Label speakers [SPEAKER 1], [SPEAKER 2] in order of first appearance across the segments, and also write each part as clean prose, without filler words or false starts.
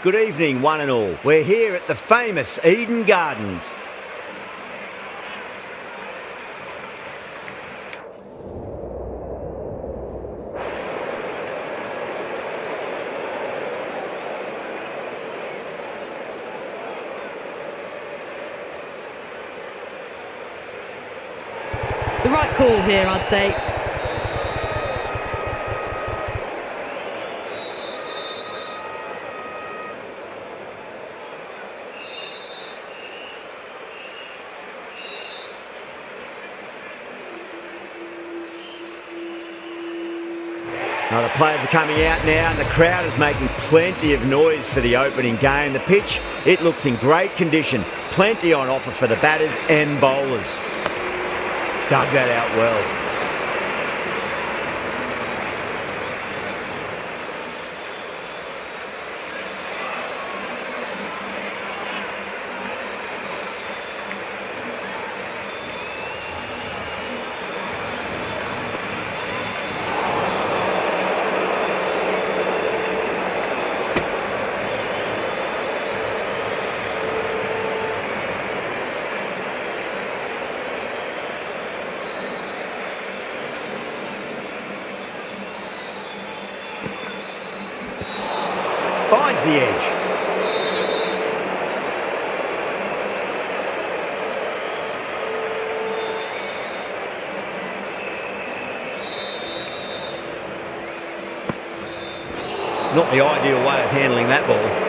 [SPEAKER 1] Good evening, one and all. We're here at the famous Eden Gardens.
[SPEAKER 2] The right call here, I'd say.
[SPEAKER 1] Now the players are coming out now and the crowd is making plenty of noise for the opening game. The pitch, it looks in great condition. Plenty on offer for the batters and bowlers. Dug that out well. Finds the edge. Not the ideal way of handling that ball.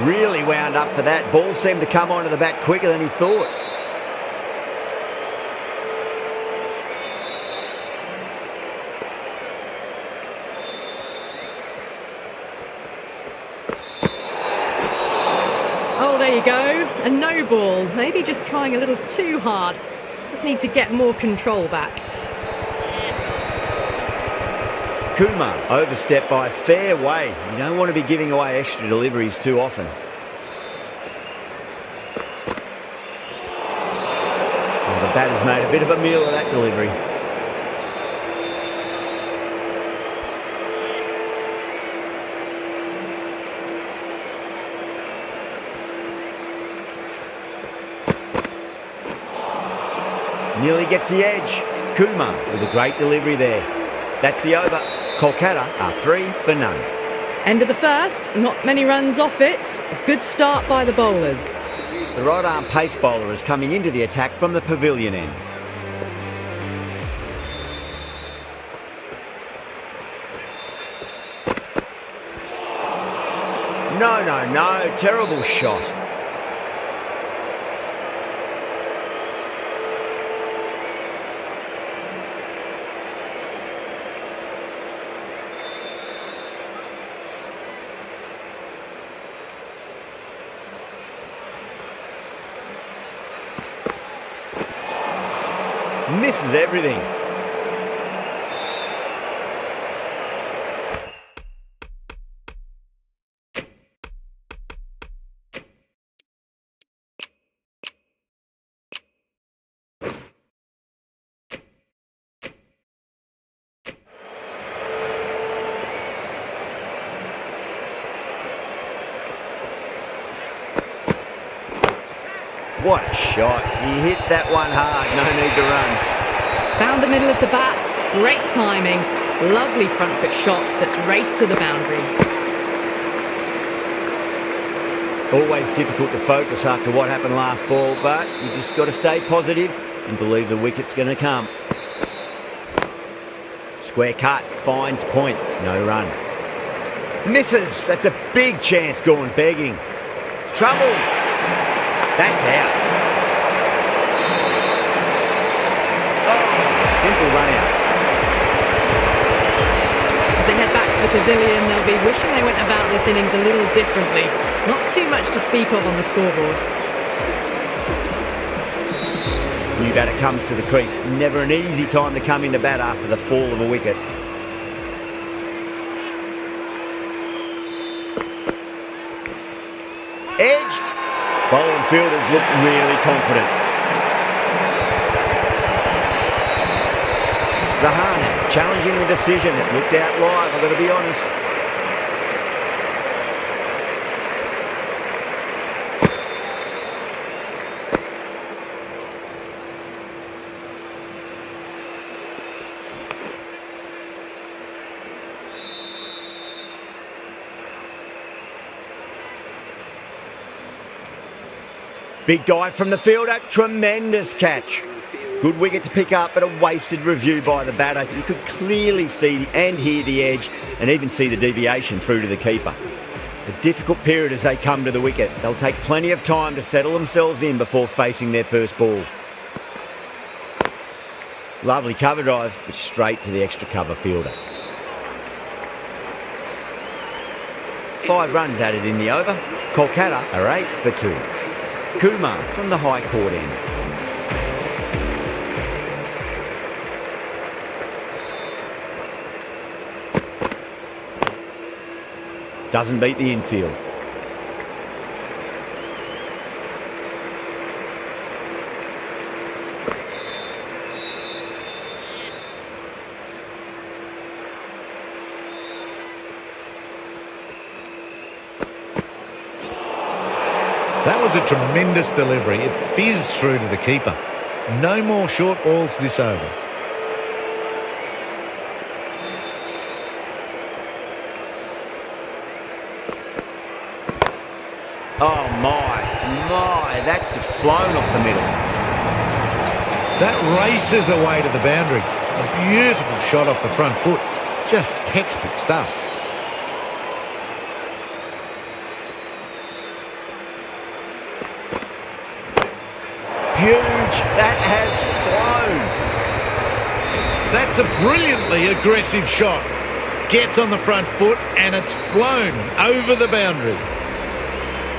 [SPEAKER 1] Really wound up for that. Ball seemed to come onto the bat quicker than he thought.
[SPEAKER 2] Oh, there you go. A no ball. Maybe just trying a little too hard. Just need to get more control back.
[SPEAKER 1] Kumar overstepped by a fair way. You don't want to be giving away extra deliveries too often. Oh, the batter's made a bit of a meal of that delivery. Nearly gets the edge. Kumar with a great delivery there. That's the over. Kolkata are 3 for none.
[SPEAKER 2] End of the first, not many runs off it. A good start by the bowlers.
[SPEAKER 1] The right arm pace bowler is coming into the attack from the pavilion end. No, terrible shot. Misses everything. What a shot. He hit that one hard. No need to run.
[SPEAKER 2] Found the middle of the bat. Great timing. Lovely front foot shots that's raced to the boundary.
[SPEAKER 1] Always difficult to focus after what happened last ball, but you just got to stay positive and believe the wicket's going to come. Square cut, finds point, no run. Misses, that's a big chance gone begging. Trouble, that's out. Oh, simple run out.
[SPEAKER 2] As they head back to the pavilion, they'll be wishing they went about this innings a little differently. Not too much to speak of on the scoreboard.
[SPEAKER 1] New batter comes to the crease. Never an easy time to come into bat after the fall of a wicket. Edged. Bowling fielders look really confident. Rahane challenging the decision. It looked out live, I've got to be honest. Big dive from the fielder, tremendous catch. Good wicket to pick up, but a wasted review by the batter. You could clearly see and hear the edge and even see the deviation through to the keeper. A difficult period as they come to the wicket. They'll take plenty of time to settle themselves in before facing their first ball. Lovely cover drive, but straight to the extra cover fielder. 5 runs added in the over. Kolkata are 8 for 2. Kumar from the high court end. Doesn't beat the infield.
[SPEAKER 3] That was a tremendous delivery. It fizzed through to the keeper. No more short balls this over.
[SPEAKER 1] Oh my, that's just flown off the middle.
[SPEAKER 3] That races away to the boundary. A beautiful shot off the front foot. Just textbook stuff.
[SPEAKER 1] Huge, that has flown.
[SPEAKER 3] That's a brilliantly aggressive shot. Gets on the front foot and it's flown over the boundary.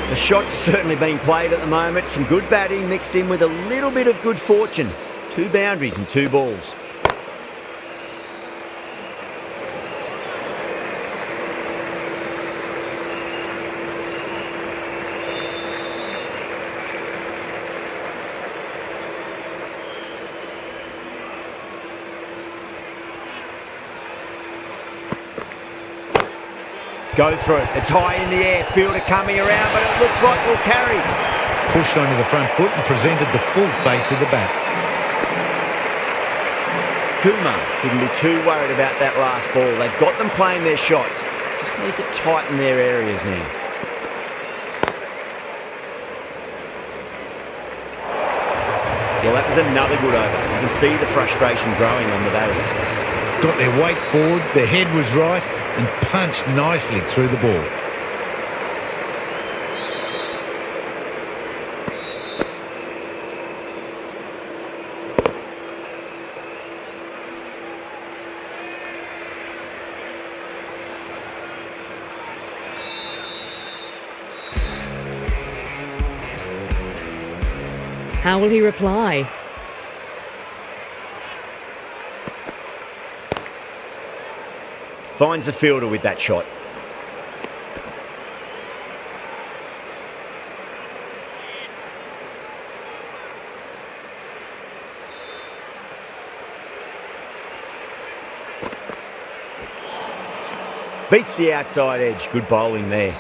[SPEAKER 1] The shot's certainly being played at the moment. Some good batting mixed in with a little bit of good fortune. 2 boundaries and 2 balls. Goes for it. It's high in the air. Fielder coming around, but it looks like we'll carry.
[SPEAKER 3] Pushed onto the front foot and presented the full face of the bat.
[SPEAKER 1] Kumar shouldn't be too worried about that last ball. They've got them playing their shots. Just need to tighten their areas now. Well, that was another good over. You can see the frustration growing on the batters.
[SPEAKER 3] Got their weight forward, their head was right, and punched nicely through the ball.
[SPEAKER 2] How will he reply?
[SPEAKER 1] Finds the fielder with that shot. Beats the outside edge. Good bowling there.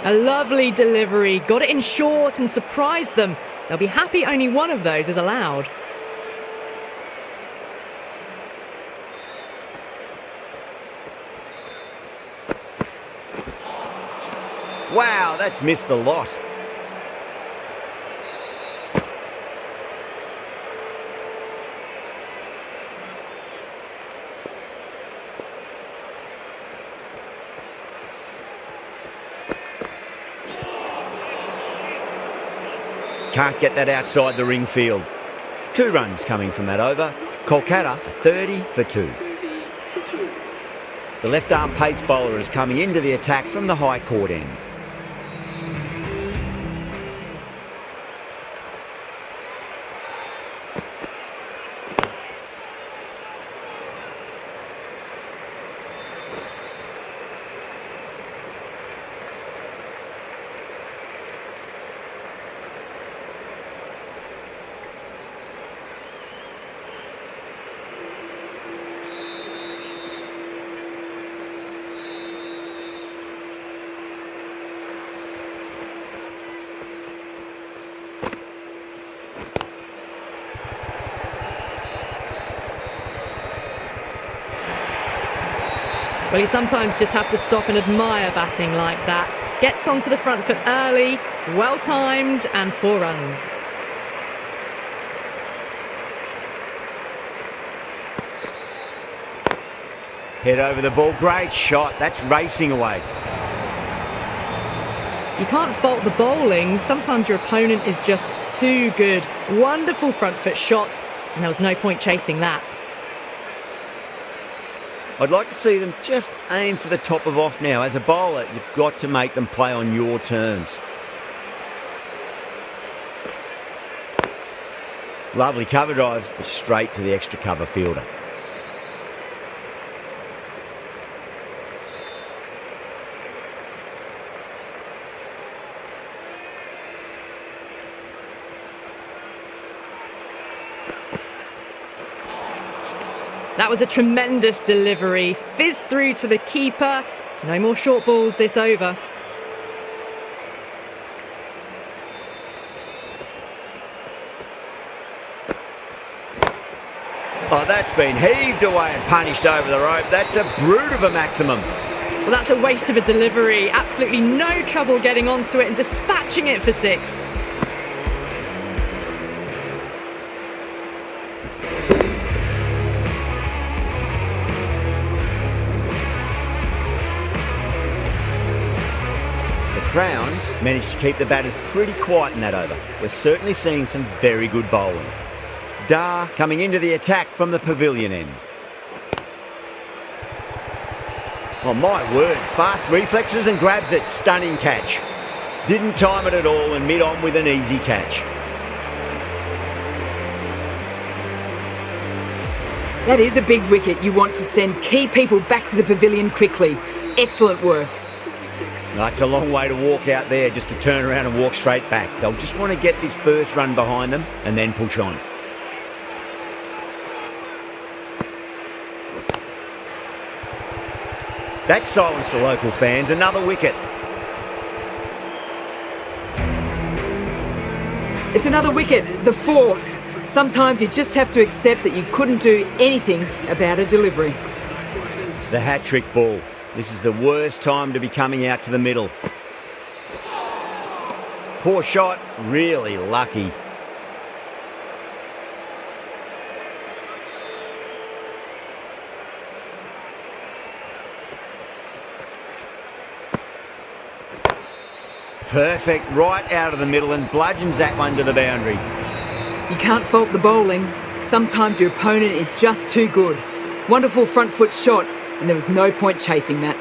[SPEAKER 2] A lovely delivery, got it in short and surprised them. They'll be happy only one of those is allowed.
[SPEAKER 1] Wow, that's missed the lot. Can't get that outside the ring field. 2 runs coming from that over. Kolkata 30 for 2. The left arm pace bowler is coming into the attack from the high court end.
[SPEAKER 2] Well, you sometimes just have to stop and admire batting like that. Gets onto the front foot early, well timed, and 4 runs.
[SPEAKER 1] Head over the ball, great shot, that's racing away.
[SPEAKER 2] You can't fault the bowling, sometimes your opponent is just too good. Wonderful front foot shot, and there was no point chasing that.
[SPEAKER 1] I'd like to see them just aim for the top of off now. As a bowler, you've got to make them play on your terms. Lovely cover drive, straight to the extra cover fielder.
[SPEAKER 2] That was a tremendous delivery. Fizzed through to the keeper. No more short balls this over.
[SPEAKER 1] Oh, that's been heaved away and punished over the rope. That's a brute of a maximum.
[SPEAKER 2] Well, that's a waste of a delivery. Absolutely no trouble getting onto it and dispatching it for 6.
[SPEAKER 1] Crowns managed to keep the batters pretty quiet in that over. We're certainly seeing some very good bowling. Dar coming into the attack from the pavilion end. Oh my word, fast reflexes and grabs it, stunning catch. Didn't time it at all and mid-on with an easy catch.
[SPEAKER 4] That is a big wicket. You want to send key people back to the pavilion quickly. Excellent work.
[SPEAKER 1] It's a long way to walk out there just to turn around and walk straight back. They'll just want to get this first run behind them and then push on. That silenced the local fans. Another wicket.
[SPEAKER 4] It's another wicket, the 4th. Sometimes you just have to accept that you couldn't do anything about a delivery.
[SPEAKER 1] The hat-trick ball. This is the worst time to be coming out to the middle. Poor shot, really lucky. Perfect, right out of the middle and bludgeons that one to the boundary.
[SPEAKER 4] You can't fault the bowling. Sometimes your opponent is just too good. Wonderful front foot shot, and there was no point chasing that.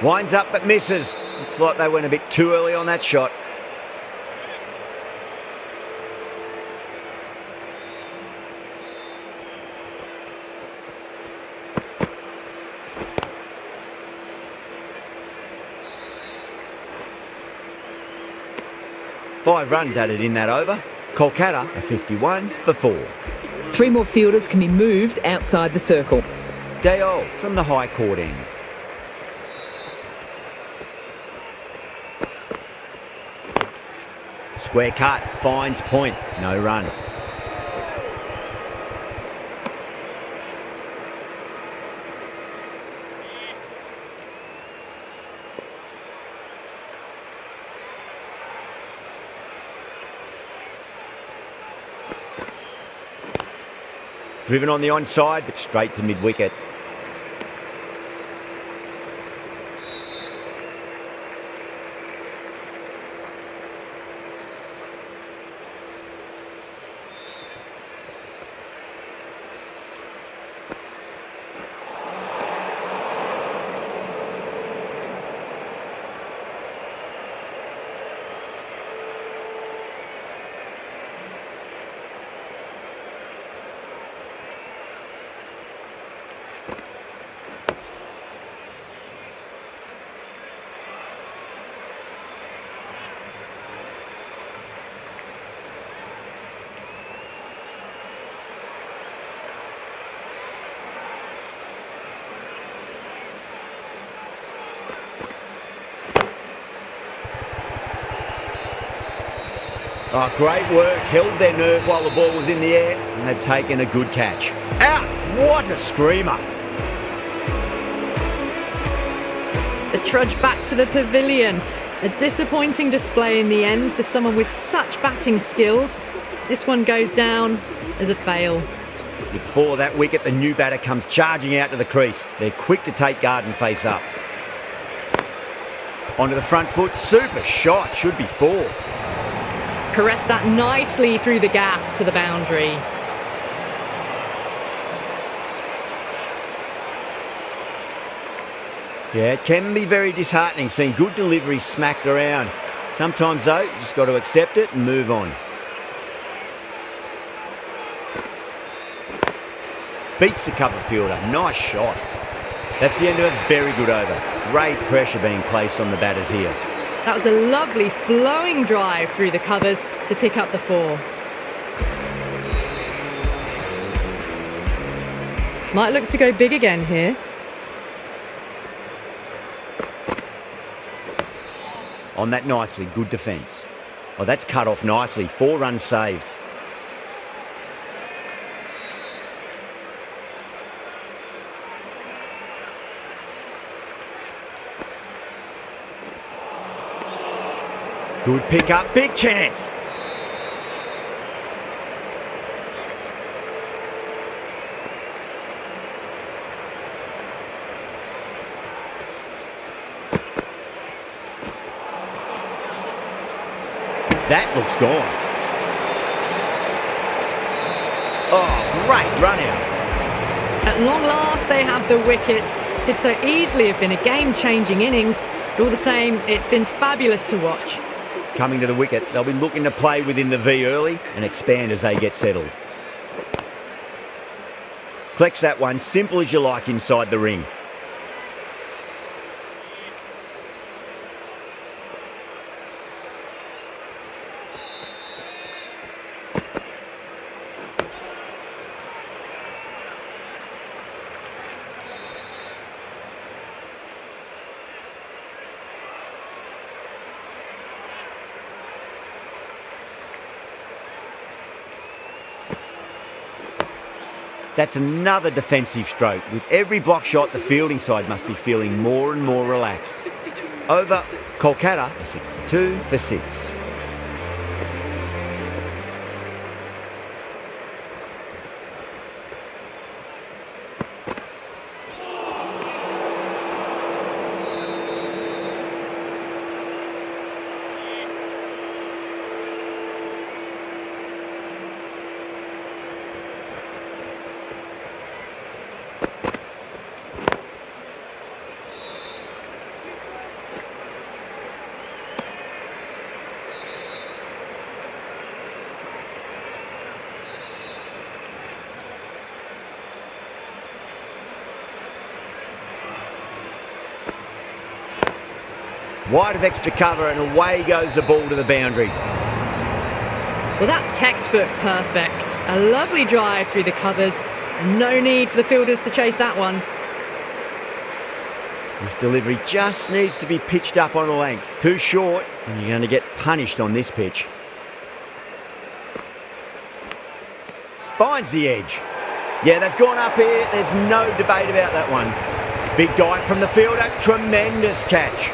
[SPEAKER 1] Winds up but misses. Looks like they went a bit too early on that shot. Five runs added in that over. Kolkata are 51 for 4.
[SPEAKER 4] 3 more fielders can be moved outside the circle.
[SPEAKER 1] Dale from the high court end. Square cut, finds point, no run. Driven on the onside, but straight to mid-wicket. Oh, great work. Held their nerve while the ball was in the air, and they've taken a good catch. Out! What a screamer.
[SPEAKER 2] The trudge back to the pavilion. A disappointing display in the end for someone with such batting skills. This one goes down as a fail.
[SPEAKER 1] Before that wicket, the new batter comes charging out to the crease. They're quick to take guard and face up. Onto the front foot. Super shot. Should be 4.
[SPEAKER 2] Caressed that nicely through the gap to the boundary.
[SPEAKER 1] Yeah, it can be very disheartening seeing good deliveries smacked around. Sometimes, though, you just got to accept it and move on. Beats the cover fielder. Nice shot. That's the end of a very good over. Great pressure being placed on the batters here.
[SPEAKER 2] That was a lovely flowing drive through the covers to pick up the 4. Might look to go big again here.
[SPEAKER 1] On that nicely, good defence. Oh, that's cut off nicely. 4 runs saved. Good pick up, big chance. That looks gone. Oh, great run out.
[SPEAKER 2] At long last, they have the wicket. Could so easily have been a game-changing innings. But all the same, it's been fabulous to watch.
[SPEAKER 1] Coming to the wicket, they'll be looking to play within the V early and expand as they get settled. Collects that one, simple as you like inside the ring. That's another defensive stroke. With every block shot, the fielding side must be feeling more and more relaxed. Over Kolkata, a 62 for 6. Wide of extra cover and away goes the ball to the boundary.
[SPEAKER 2] Well, that's textbook perfect. A lovely drive through the covers. No need for the fielders to chase that one.
[SPEAKER 1] This delivery just needs to be pitched up on a length. Too short, and you're going to get punished on this pitch. Finds the edge. Yeah, they've gone up here. There's no debate about that one. Big dive from the fielder. Tremendous catch.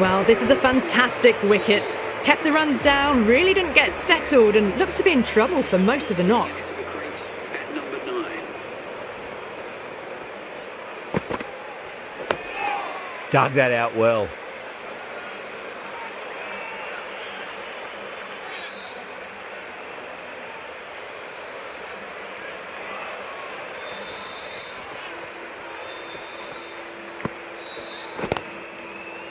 [SPEAKER 2] Well, this is a fantastic wicket. Kept the runs down, really didn't get settled, and looked to be in trouble for most of the knock.
[SPEAKER 1] Dug that out well.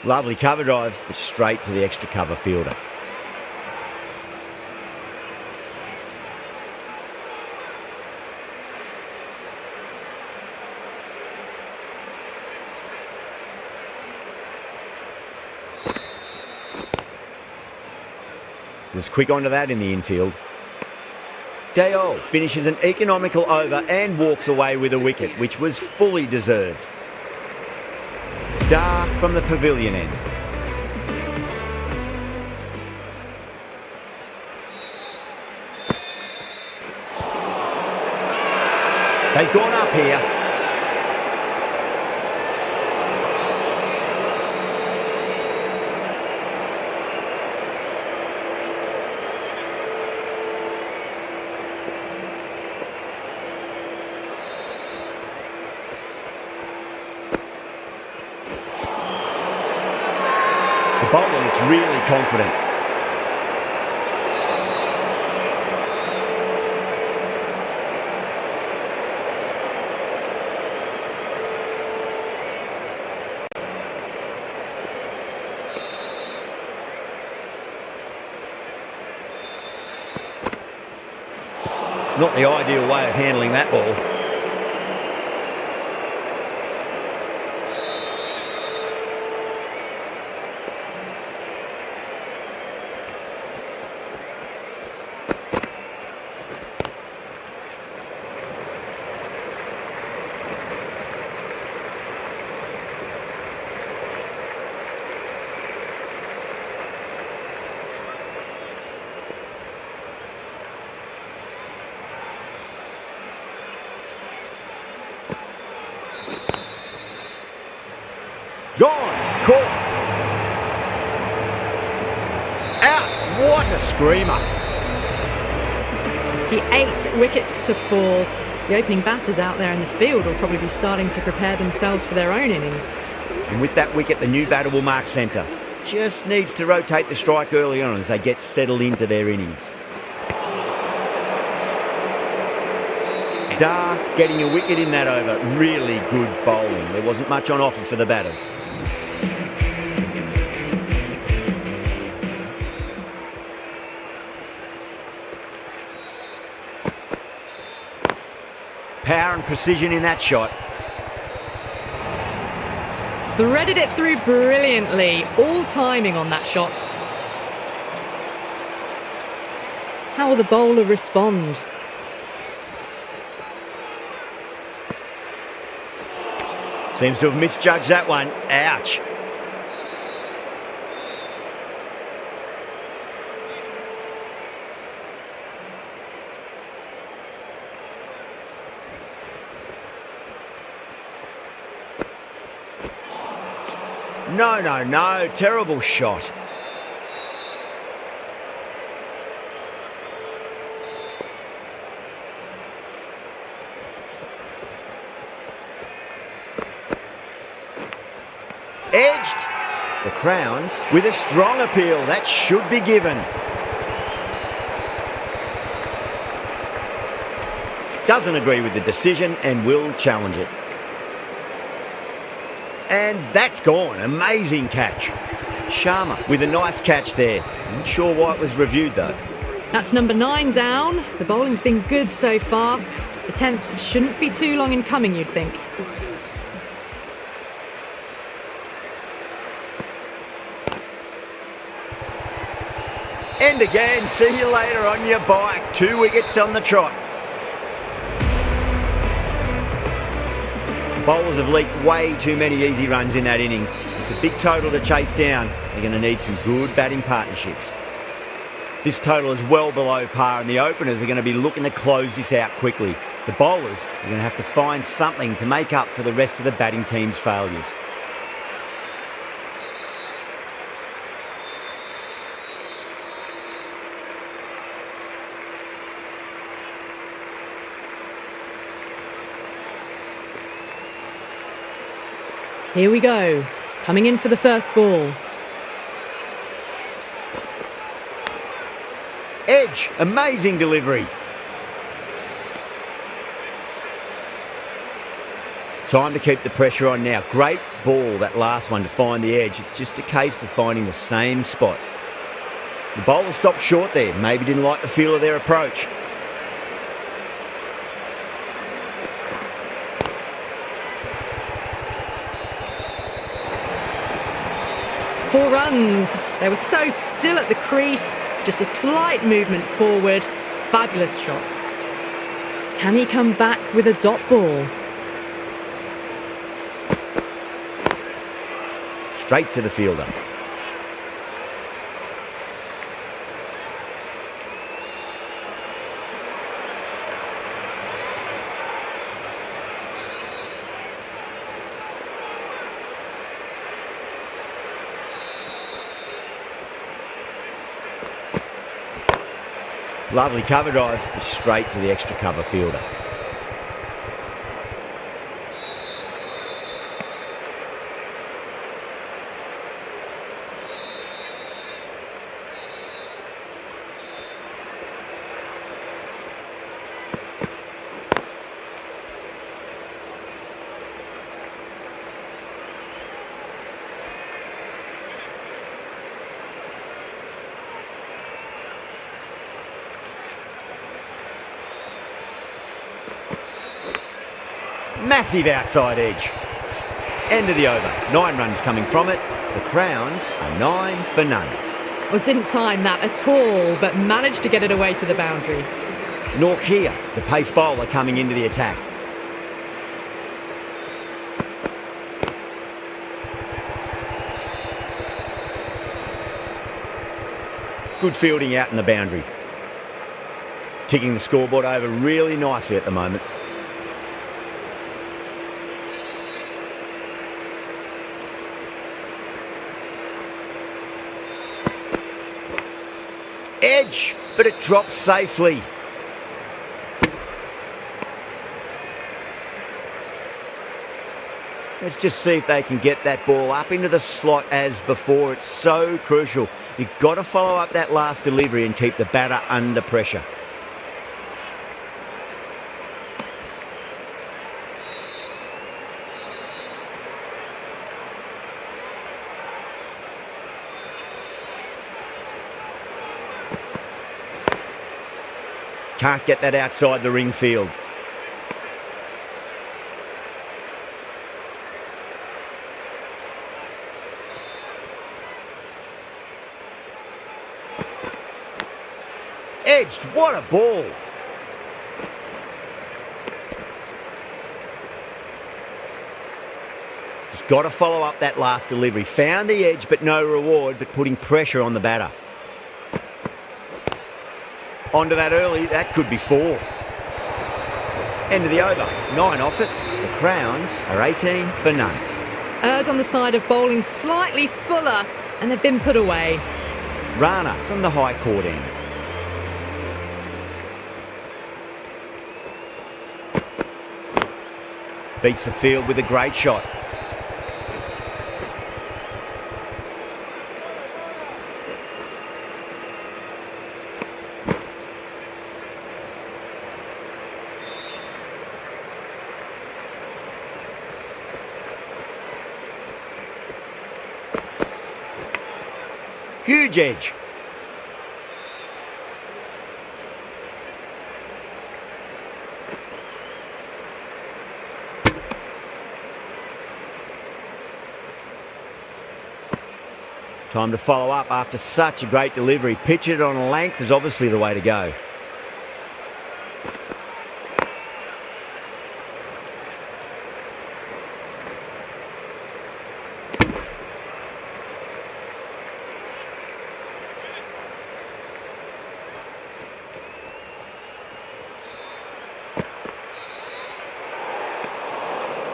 [SPEAKER 1] Lovely cover drive, but straight to the extra cover fielder. Was quick onto that in the infield. Dale finishes an economical over and walks away with a wicket, which was fully deserved. Dar from the pavilion end. They've gone up here. The bowler looks really confident. Not the ideal way of handling that ball. Gone. Caught. Out. What a screamer.
[SPEAKER 2] The 8th wicket to fall. The opening batters out there in the field will probably be starting to prepare themselves for their own innings.
[SPEAKER 1] And with that wicket, the new batter will mark centre. Just needs to rotate the strike early on as they get settled into their innings. Dar getting a wicket in that over. Really good bowling. There wasn't much on offer for the batters. Power and precision in that shot.
[SPEAKER 2] Threaded it through brilliantly. All timing on that shot. How will the bowler respond?
[SPEAKER 1] Seems to have misjudged that one. Ouch. No. Terrible shot. Edged. The Crowns with a strong appeal. That should be given. Doesn't agree with the decision and will challenge it. And that's gone. Amazing catch. Sharma with a nice catch there. Not sure why it was reviewed though.
[SPEAKER 2] That's number 9 down. The bowling's been good so far. The 10th shouldn't be too long in coming, you'd think.
[SPEAKER 1] And again, see you later on your bike. 2 wickets on the trot. Bowlers have leaked way too many easy runs in that innings. It's a big total to chase down. They're going to need some good batting partnerships. This total is well below par, and the openers are going to be looking to close this out quickly. The bowlers are going to have to find something to make up for the rest of the batting team's failures.
[SPEAKER 2] Here we go. Coming in for the first ball.
[SPEAKER 1] Edge, amazing delivery. Time to keep the pressure on now. Great ball, that last one, to find the edge. It's just a case of finding the same spot. The bowler stopped short there. Maybe didn't like the feel of their approach.
[SPEAKER 2] Four runs. They were so still at the crease. Just a slight movement forward. Fabulous shot. Can he come back with a dot ball?
[SPEAKER 1] Straight to the fielder. Lovely cover drive, straight to the extra cover fielder. Massive outside edge. End of the over. 9 runs coming from it. The Crowns are 9 for none.
[SPEAKER 2] Well, didn't time that at all, but managed to get it away to the boundary.
[SPEAKER 1] Norkia, the pace bowler, coming into the attack. Good fielding out in the boundary. Ticking the scoreboard over really nicely at the moment. Edge, but it drops safely. Let's just see if they can get that ball up into the slot as before. It's so crucial. You've got to follow up that last delivery and keep the batter under pressure. Can't get that outside the ring field. Edged, what a ball. Just got to follow up that last delivery. Found the edge, but no reward, but putting pressure on the batter. Onto that early, that could be 4. End of the over, 9 off it. The Crowns are 18 for none.
[SPEAKER 2] Errs on the side of bowling slightly fuller, and they've been put away.
[SPEAKER 1] Rana from the high court end. Beats the field with a great shot. Huge edge. Time to follow up after such a great delivery. Pitch it on a length is obviously the way to go.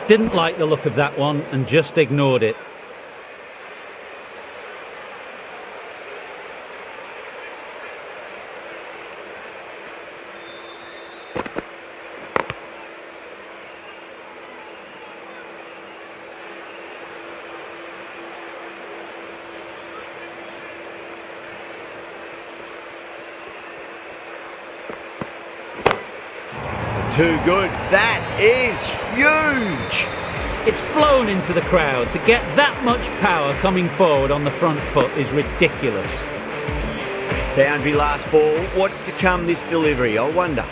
[SPEAKER 5] Didn't like the look of that one and just ignored it.
[SPEAKER 1] Too good. That is huge.
[SPEAKER 5] It's flown into the crowd. To get that much power coming forward on the front foot is ridiculous.
[SPEAKER 1] Boundary last ball. What's to come this delivery, I wonder.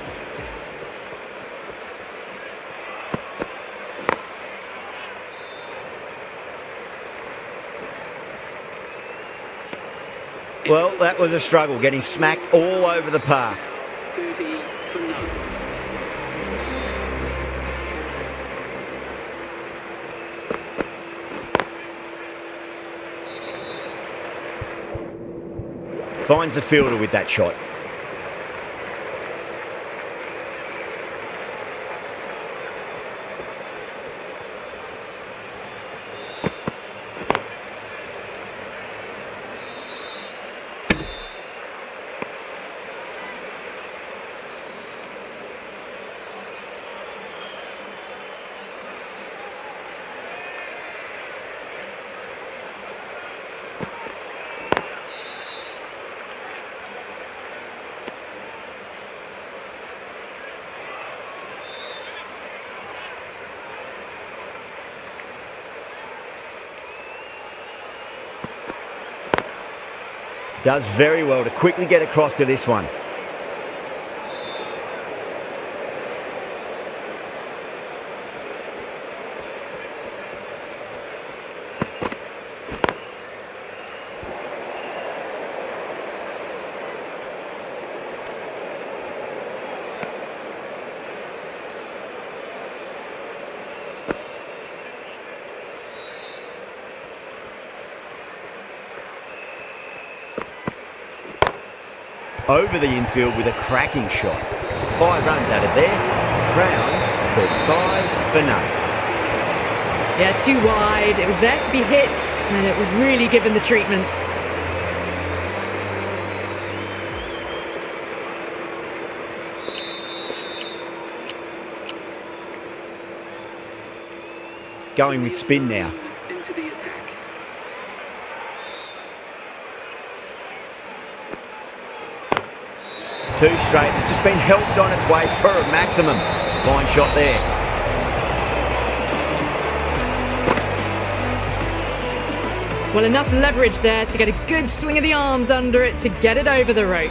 [SPEAKER 1] Well, that was a struggle, getting smacked all over the park.
[SPEAKER 6] 30 for no.
[SPEAKER 1] Finds the fielder with that shot. Does very well to quickly get across to this one. Over the infield with a cracking shot. 5 runs out of there. Crowns 35 for none.
[SPEAKER 2] Yeah, too wide. It was there to be hit, and it was really given the treatment.
[SPEAKER 1] Going with spin now.
[SPEAKER 6] Into the attack.
[SPEAKER 1] Too straight. It's just been helped on its way for a maximum. Fine shot there.
[SPEAKER 2] Well, enough leverage there to get a good swing of the arms under it to get it over the rope.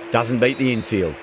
[SPEAKER 1] Doesn't beat the infield.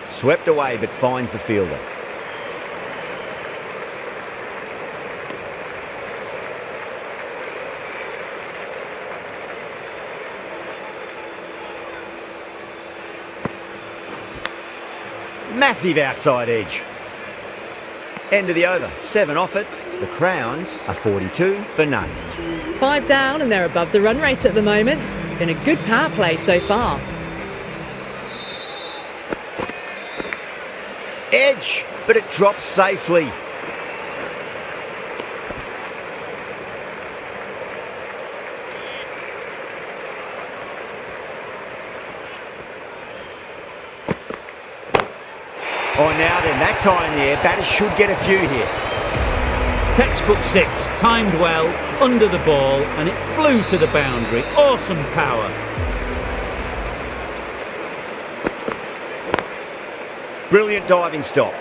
[SPEAKER 1] Swept away but finds the fielder. Massive outside edge. End of the over. 7 off it. The Crowns are 42 for none.
[SPEAKER 2] 5 down and they're above the run rate at the moment. Been a good power play so far.
[SPEAKER 1] Edge, but it drops safely. Oh, now then, that's high in the air. Batters should get a few here.
[SPEAKER 5] Textbook 6, timed well, under the ball, and it flew to the boundary. Awesome power.
[SPEAKER 1] Brilliant diving stop.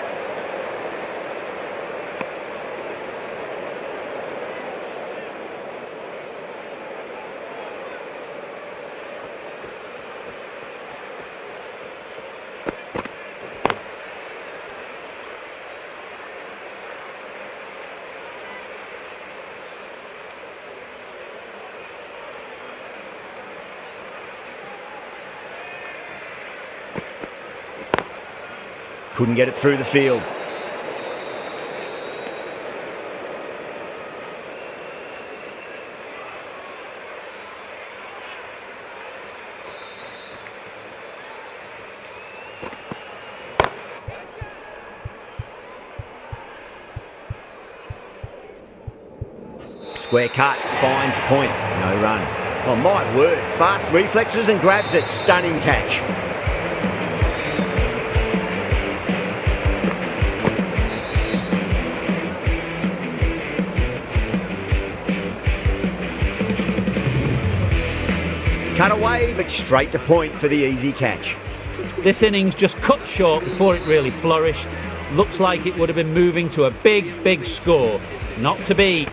[SPEAKER 1] couldn't get it through the field. Square cut, finds point, no run. Oh my word, fast reflexes and grabs it, stunning catch. Cut away, but straight to point for the easy catch.
[SPEAKER 5] This innings just cut short before it really flourished. Looks like it would have been moving to a big, big score. Not to be.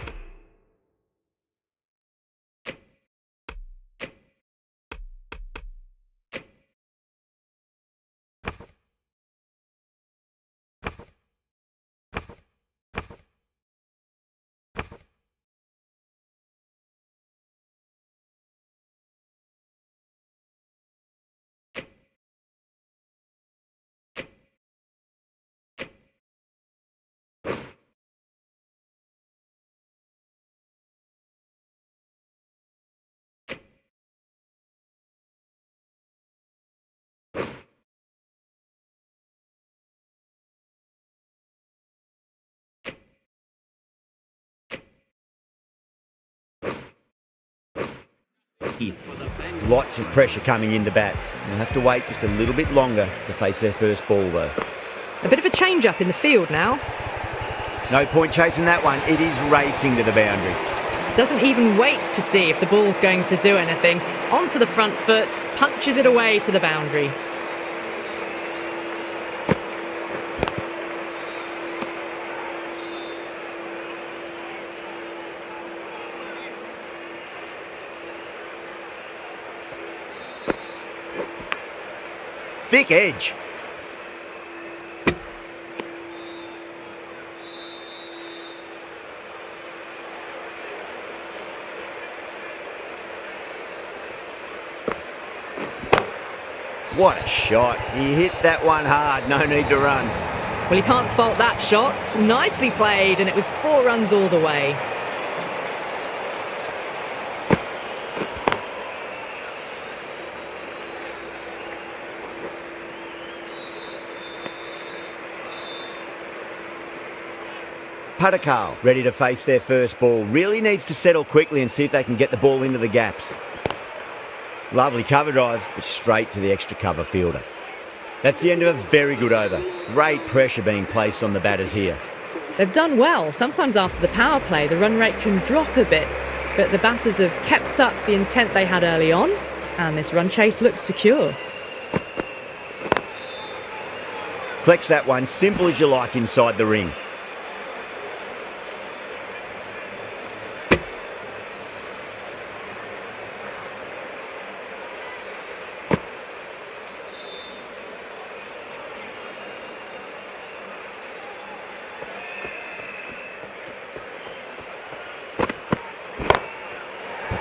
[SPEAKER 1] Lots of pressure coming into bat. They'll have to wait just a little bit longer to face their first ball though.
[SPEAKER 2] A bit of a change-up in the field now.
[SPEAKER 1] No point chasing that one. It is racing to the boundary.
[SPEAKER 2] Doesn't even wait to see if the ball's going to do anything. Onto the front foot, punches it away to the boundary.
[SPEAKER 1] Thick edge. What a shot. He hit that one hard. No need to run.
[SPEAKER 2] Well, you can't fault that shot. Nicely played, and it was 4 runs all the way.
[SPEAKER 1] Padakal ready to face their first ball. Really needs to settle quickly and see if they can get the ball into the gaps. Lovely cover drive, but straight to the extra cover fielder. That's the end of a very good over. Great pressure being placed on the batters here.
[SPEAKER 2] They've done well. Sometimes after the power play, the run rate can drop a bit, but the batters have kept up the intent they had early on, and this run chase looks secure.
[SPEAKER 1] Collects that one, simple as you like inside the ring.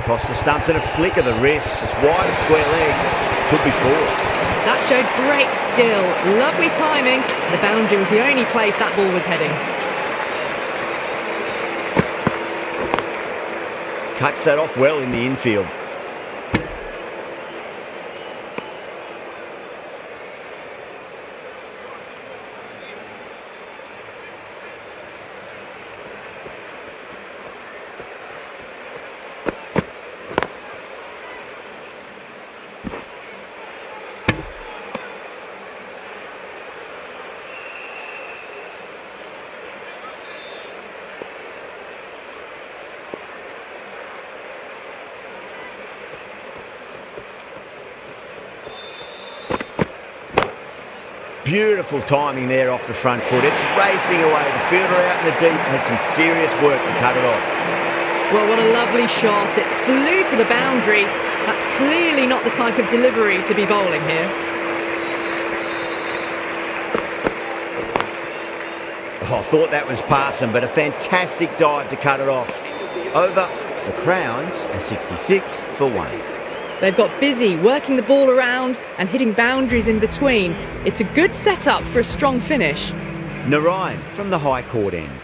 [SPEAKER 1] Across the stumps and a flick of the wrist. It's wide of square leg. Could be 4.
[SPEAKER 2] That showed great skill. Lovely timing. The boundary was the only place that ball was heading.
[SPEAKER 1] Cuts that off well in the infield. Beautiful timing there off the front foot. It's racing away. The fielder out in the deep has some serious work to cut it off.
[SPEAKER 2] Well, what a lovely shot. It flew to the boundary. That's clearly not the type of delivery to be bowling here.
[SPEAKER 1] Oh, I thought that was passing, but a fantastic dive to cut it off. Over the Crowns are 66 for 1.
[SPEAKER 2] They've got busy working the ball around and hitting boundaries in between. It's a good setup for a strong finish.
[SPEAKER 1] Narayan from the high court end.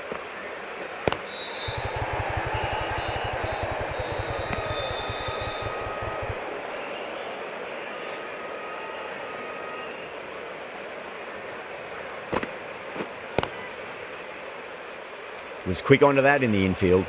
[SPEAKER 1] Was quick onto that in the infield.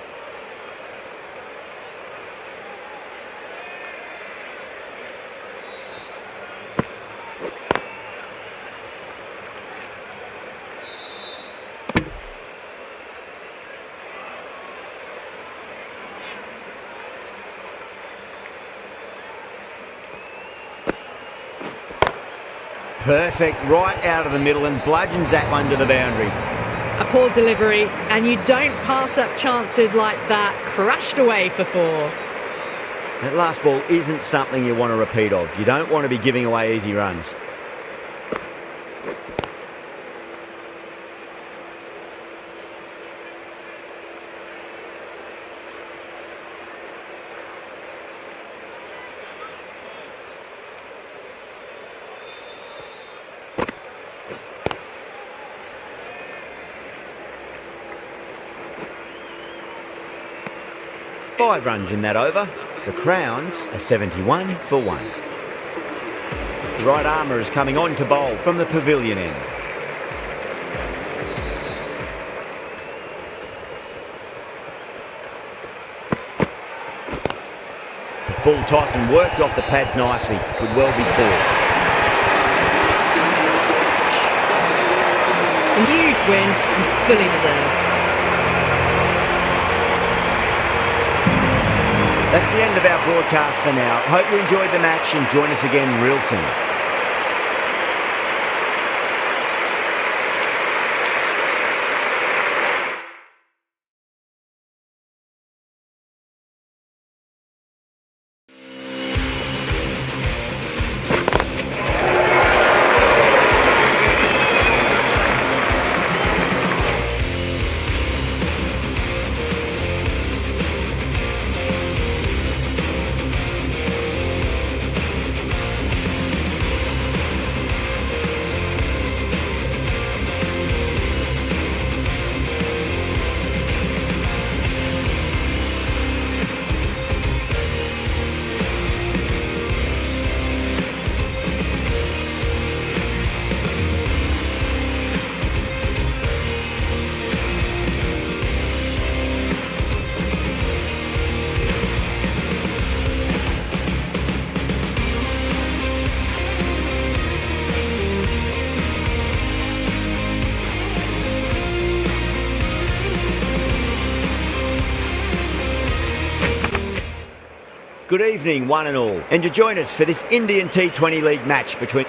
[SPEAKER 1] Perfect, right out of the middle and bludgeons that one to the boundary.
[SPEAKER 2] A poor delivery, and you don't pass up chances like that. Crashed away for 4.
[SPEAKER 1] That last ball isn't something you want to repeat of. You don't want to be giving away easy runs. Five runs in that over. The Crowns are 71 for 1. The right armour is coming on to bowl from the pavilion end. It's a full toss and worked off the pads nicely. Could well be 4.
[SPEAKER 2] A huge win and fully deserved.
[SPEAKER 1] That's the end of our broadcast for now. Hope you enjoyed the match and join us again real soon. Good evening, one and all, and you join us for this Indian T20 League match between...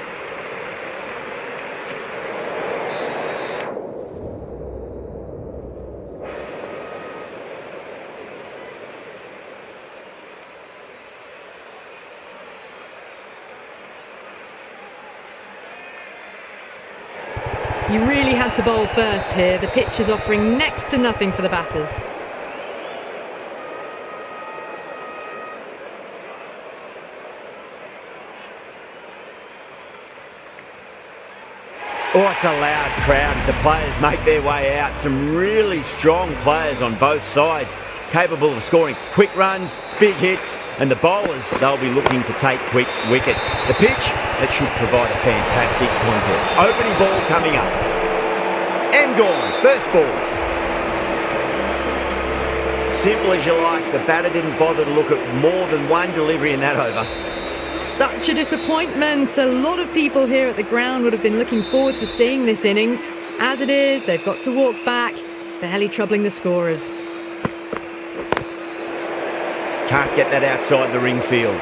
[SPEAKER 2] You really had to bowl first here. The pitch is offering next to nothing for the batters.
[SPEAKER 1] Oh, it's a loud crowd as the players make their way out. Some really strong players on both sides, capable of scoring quick runs, big hits, and the bowlers, they'll be looking to take quick wickets. The pitch, that should provide a fantastic contest. Opening ball coming up. And gone, first ball. Simple as you like, the batter didn't bother to look at more than one delivery in that over.
[SPEAKER 2] Such a disappointment. A lot of people here at the ground would have been looking forward to seeing this innings. As it is, they've got to walk back, barely troubling the scorers.
[SPEAKER 1] Can't get that outside the ring field.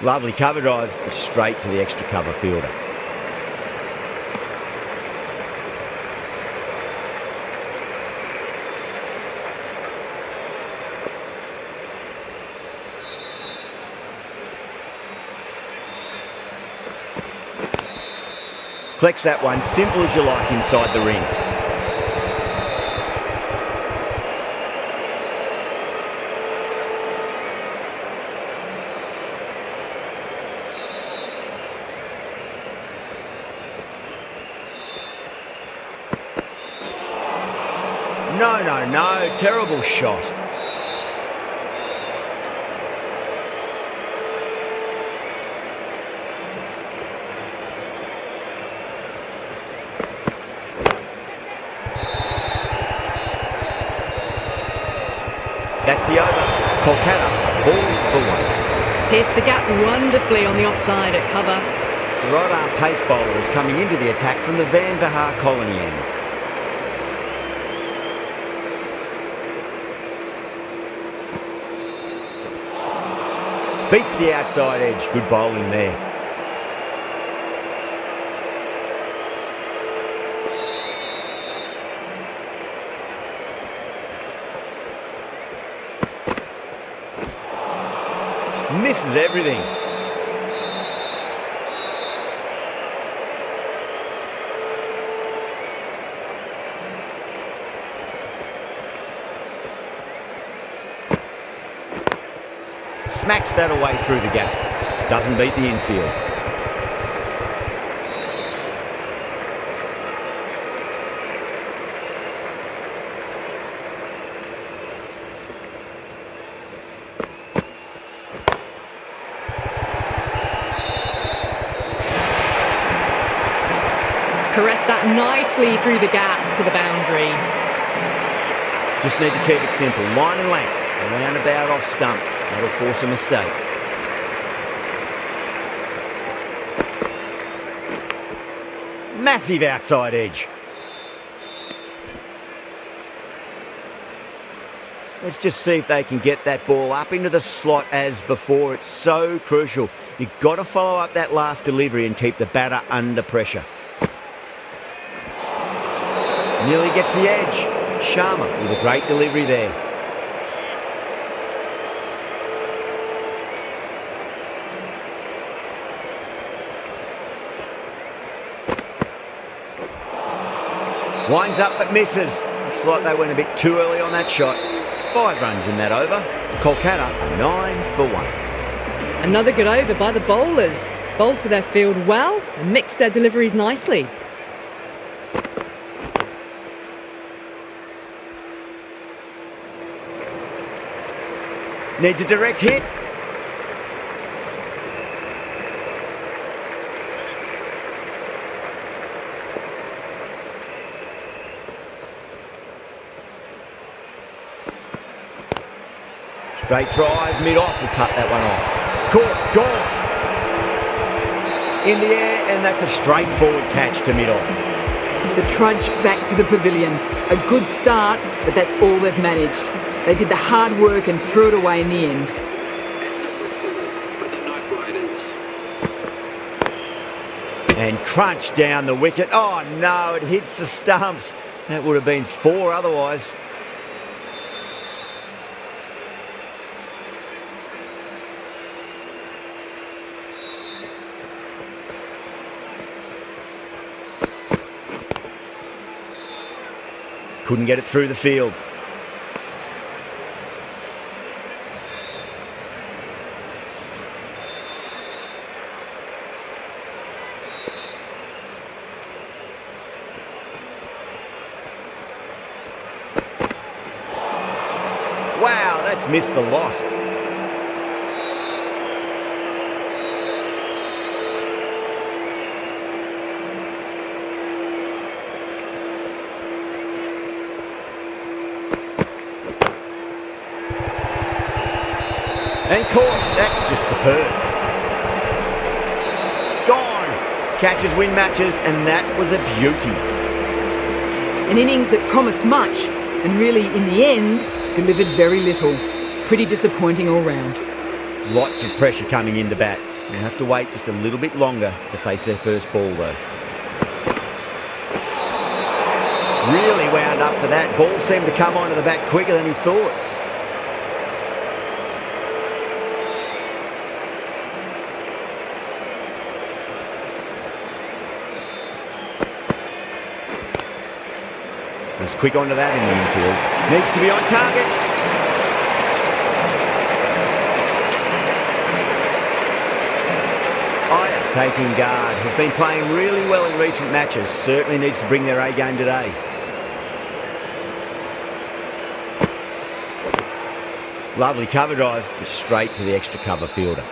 [SPEAKER 1] Lovely cover drive, straight to the extra cover fielder. Collects that one, simple as you like inside the ring. No, terrible shot. That's the over. Kolkata, 4-1.
[SPEAKER 2] Pierced the gap wonderfully on the offside at cover.
[SPEAKER 1] The right arm pace bowler is coming into the attack from the Van Vahar colony end. Beats the outside edge. Good bowling there. Misses everything. Smacks that away through the gap. Doesn't beat the infield.
[SPEAKER 2] Caressed that nicely through the gap to the boundary.
[SPEAKER 1] Just need to keep it simple. Line and length. Around about off stump. That'll force a mistake. Massive outside edge. Let's just see if they can get that ball up into the slot as before. It's so crucial. You've got to follow up that last delivery and keep the batter under pressure. Nearly gets the edge. Sharma with a great delivery there. Winds up but misses. Looks like they went a bit too early on that shot. 5 runs in that over. Kolkata 9-1.
[SPEAKER 2] Another good over by the bowlers. Bowled to their field well and mixed their deliveries nicely.
[SPEAKER 1] Needs a direct hit. Straight drive, mid-off, will cut that one off. Caught, gone. In the air, and that's a straightforward catch to mid-off.
[SPEAKER 4] The trudge back to the pavilion. A good start, but that's all they've managed. They did the hard work and threw it away in the end.
[SPEAKER 6] For the Night Riders.
[SPEAKER 1] And crunch down the wicket. Oh no, it hits the stumps. That would have been 4 otherwise. Couldn't get it through the field. Wow, that's missed the lot. And caught. That's just superb. Gone. Catches win matches, and that was a beauty.
[SPEAKER 4] An innings that promised much, and really, in the end, delivered very little. Pretty disappointing all round.
[SPEAKER 1] Lots of pressure coming into bat. They'll have to wait just a little bit longer to face their first ball, though. Really wound up for that. Ball seemed to come onto the bat quicker than he thought. He's quick onto that in the infield. Needs to be on target. Aya taking guard. Has been playing really well in recent matches. Certainly needs to bring their A game today. Lovely cover drive. Straight to the extra cover fielder.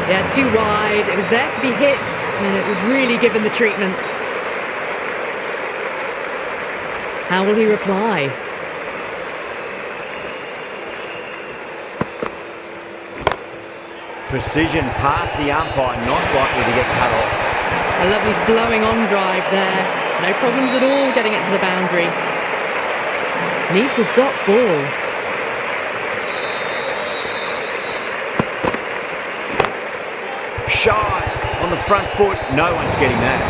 [SPEAKER 2] Yeah, too wide. It was there to be hit, and it was really given the treatment. How will he reply?
[SPEAKER 1] Precision past the umpire, not likely to get cut off.
[SPEAKER 2] A lovely flowing on drive there. No problems at all getting it to the boundary. Needs a dot ball.
[SPEAKER 1] Shot on the front foot. No one's getting that.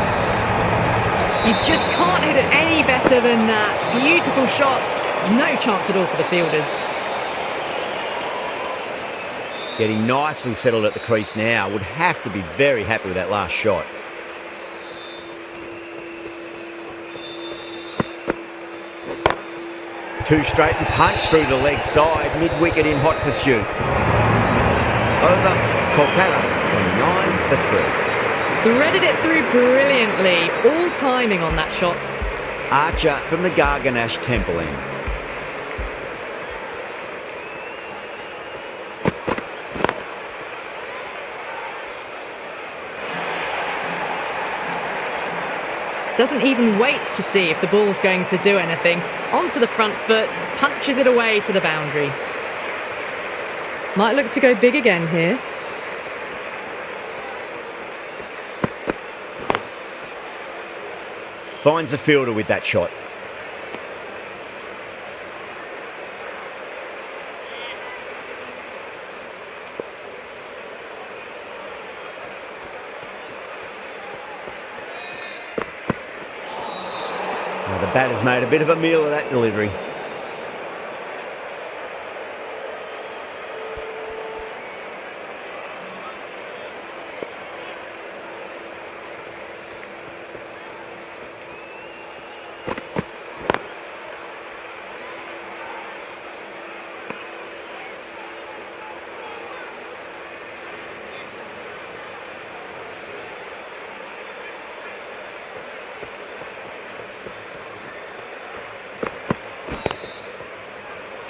[SPEAKER 2] You just can't hit it any better than that. Beautiful shot. No chance at all for the fielders.
[SPEAKER 1] Getting nicely settled at the crease now. Would have to be very happy with that last shot. Two straight and punch through the leg side. Mid-wicket in hot pursuit. Over. Kolkata. 29 for 3.
[SPEAKER 2] Threaded it through brilliantly. All timing on that shot.
[SPEAKER 1] Archer from the Garganash Temple end.
[SPEAKER 2] Doesn't even wait to see if the ball's going to do anything. Onto the front foot, punches it away to the boundary. Might look to go big again here.
[SPEAKER 1] Finds the fielder with that shot. Now the batter's made a bit of a meal of that delivery.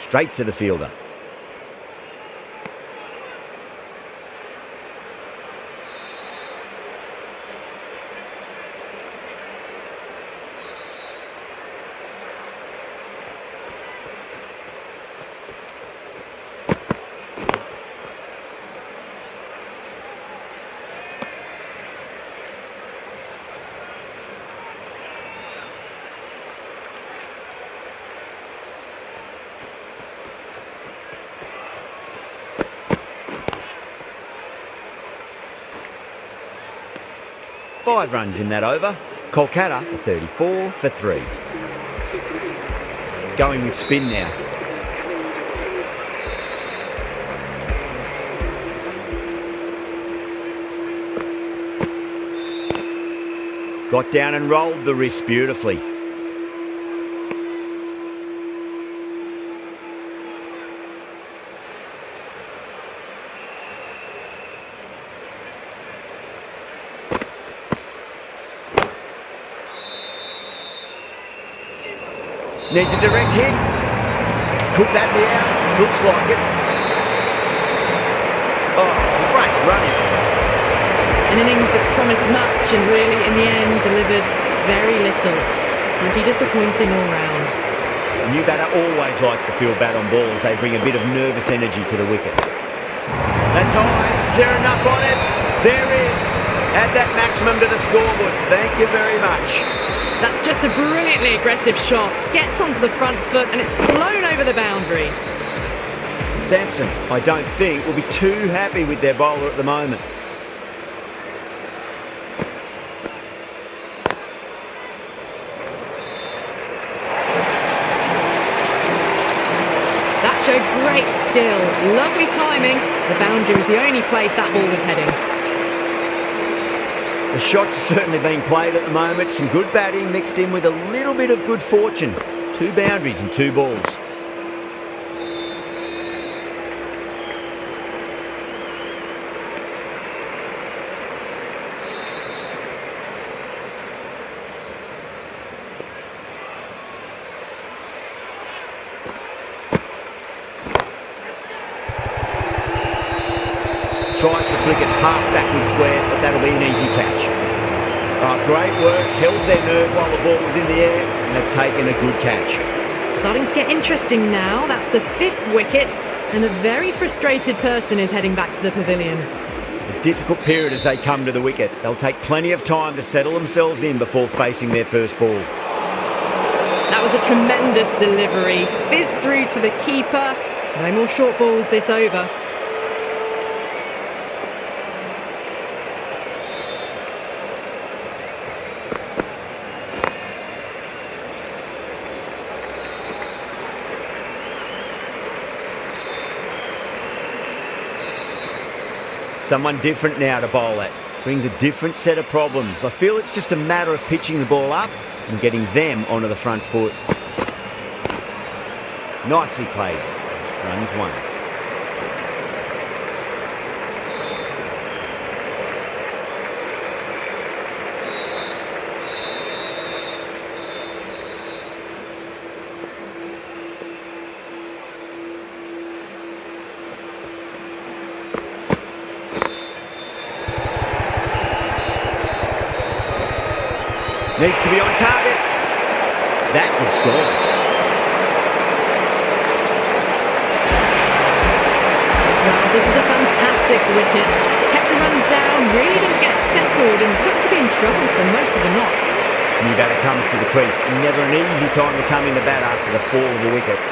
[SPEAKER 1] Straight to the fielder. Five runs in that over. Kolkata 34 for 3. Going with spin now. Got down and rolled the wrist beautifully. Needs a direct hit. Could that be out? Looks like it. Oh, great running.
[SPEAKER 2] An innings that promised much and really, in the end, delivered very little. Pretty disappointing all round.
[SPEAKER 1] A new batter always likes to feel bat on ball as they bring a bit of nervous energy to the wicket. That's high. Is there enough on it? There is. Add that maximum to the scoreboard. Thank you very much.
[SPEAKER 2] That's just a brilliantly aggressive shot. Gets onto the front foot and it's flown over the boundary.
[SPEAKER 1] Sampson, I don't think, will be too happy with their bowler at the moment.
[SPEAKER 2] That showed great skill. Lovely timing. The boundary was the only place that ball was heading.
[SPEAKER 1] The shot's certainly being played at the moment. Some good batting mixed in with a little bit of good fortune. 2 boundaries and 2 balls. Tries to flick it past backward square, but that'll be an easy catch. Great work, held their nerve while the ball was in the air, and they've taken a good catch.
[SPEAKER 2] Starting to get interesting now. That's the 5th wicket, and a very frustrated person is heading back to the pavilion.
[SPEAKER 1] A difficult period as they come to the wicket. They'll take plenty of time to settle themselves in before facing their first ball.
[SPEAKER 2] That was a tremendous delivery. Fizzed through to the keeper. No more short balls this over.
[SPEAKER 1] Someone different now to bowl at. Brings a different set of problems. I feel it's just a matter of pitching the ball up and getting them onto the front foot. Nicely played. Runs 1. Needs to be on target. That would score.
[SPEAKER 2] Wow, this is a fantastic wicket. Kept the runs down, really didn't get settled and looked to be in trouble for most of the knock.
[SPEAKER 1] New batter comes to the crease. Never an easy time to come into bat after the fall of the wicket.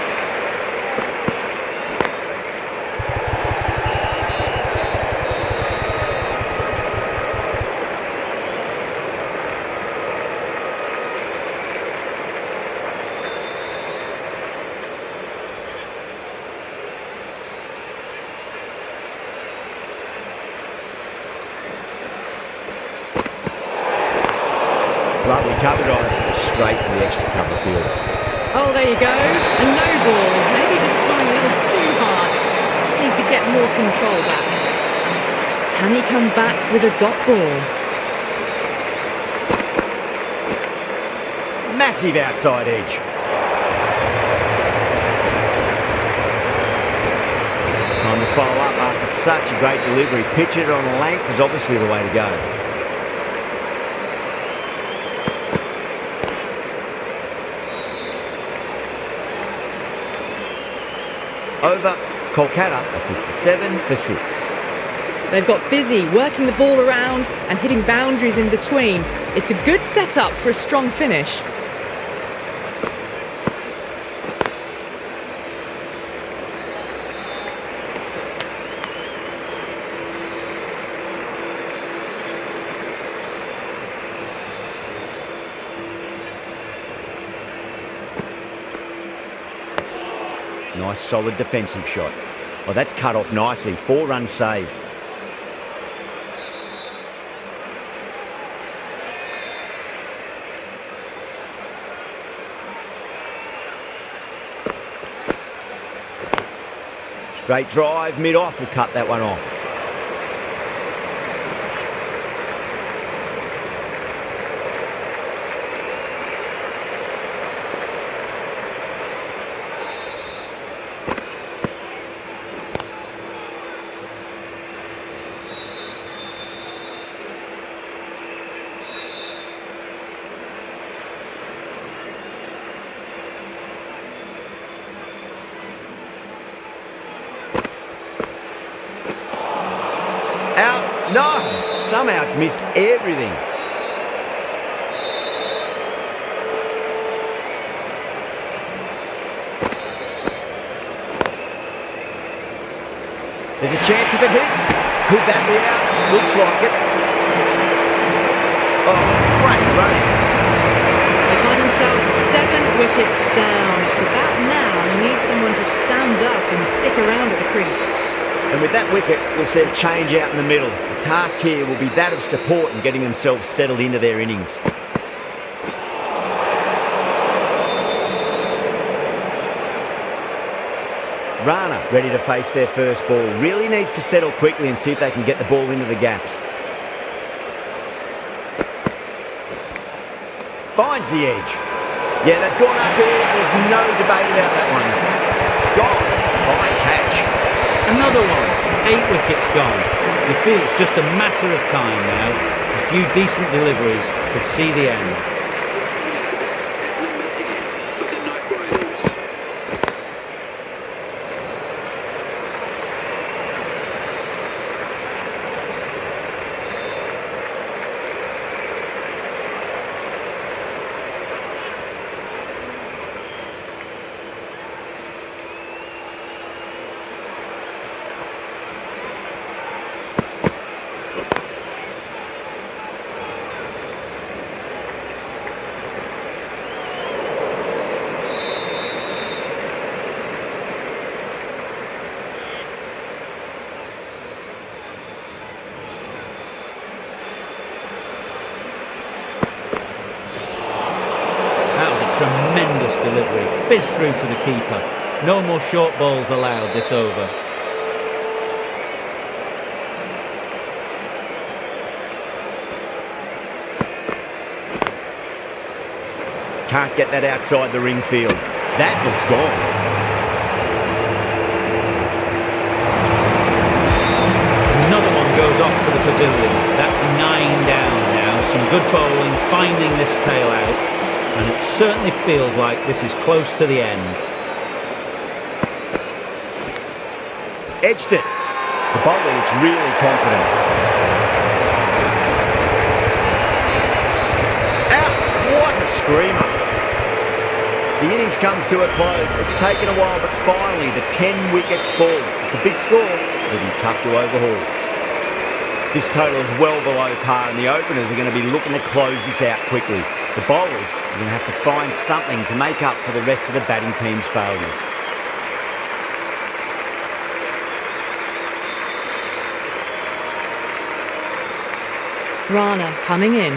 [SPEAKER 1] Lovely cover drive, straight to the extra cover field.
[SPEAKER 2] Oh, there you go. A no ball. Maybe just trying a little too hard. Just need to get more control back. Can he come back with a dot ball?
[SPEAKER 1] Massive outside edge. Time to follow up after such a great delivery. Pitch it on a length is obviously the way to go. Over, Kolkata are 57 for 6.
[SPEAKER 2] They've got busy working the ball around and hitting boundaries in between. It's a good setup for a strong finish.
[SPEAKER 1] Nice solid defensive shot. Well, that's cut off nicely. 4 runs saved. Straight drive, mid-off will cut that one off. somehow it's missed everything. There's a chance if it hits. Could that be out? Looks like it. Oh, great running.
[SPEAKER 2] They find themselves 7 wickets down. It's about now you need someone to stand up and stick around at the crease.
[SPEAKER 1] And with that wicket, we'll see a change out in the middle. The task here will be that of support and getting themselves settled into their innings. Rana ready to face their first ball. Really needs to settle quickly and see if they can get the ball into the gaps. Finds the edge. Yeah, that's gone up here. There's no debate about that one. Gone. Fine catch.
[SPEAKER 5] Another one. 8 wickets gone. You feel it's just a matter of time now. A few decent deliveries could see the end.
[SPEAKER 6] For the Night Riders.
[SPEAKER 5] Tremendous delivery, fizzed through to the keeper. No more short balls allowed this over.
[SPEAKER 1] Can't get that outside the ring field. That looks gone.
[SPEAKER 5] Another one goes off to the pavilion. That's 9 down now. Some good bowling, finding this tail out. And it certainly feels like this is close to the end.
[SPEAKER 1] Edged it. The bowler looks really confident. Out! What a screamer. The innings comes to a close. It's taken a while, but finally the 10 wickets fall. It's a big score. It'll be tough to overhaul. This total is well below par, and the openers are going to be looking to close this out quickly. The bowlers are going to have to find something to make up for the rest of the batting team's failures.
[SPEAKER 2] Rana coming in.